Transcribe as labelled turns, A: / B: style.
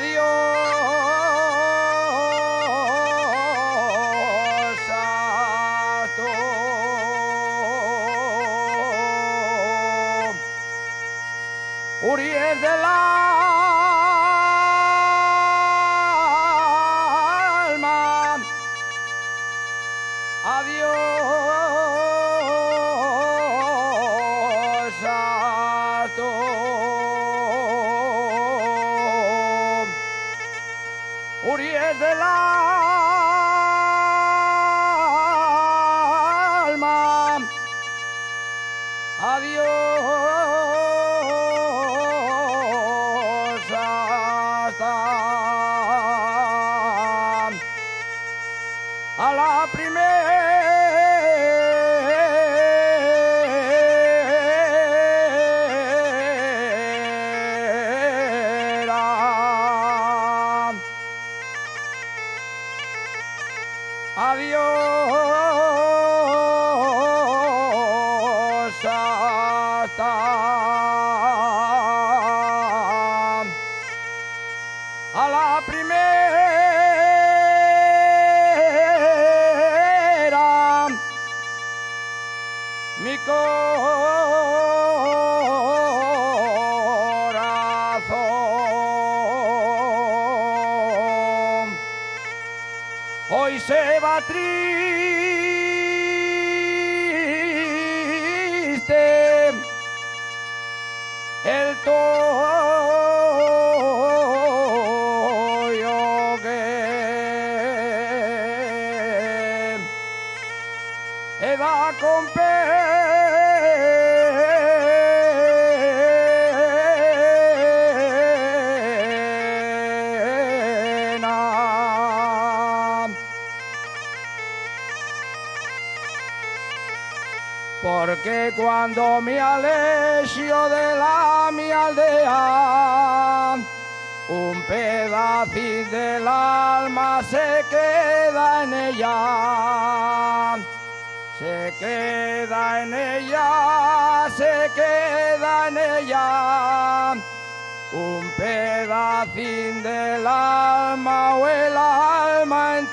A: Adiós a todos. Uriel del alma, adiós a todos. Uriel del alma, adiós hasta a la primera. Adiós hasta a la primera. Mi corazón hoy se va triste, el toyo que da con pena. Porque cuando me alejo de mi aldea, un pedacito del alma se queda en ella, se queda en ella, se queda en ella, un pedacito del alma o el alma entera.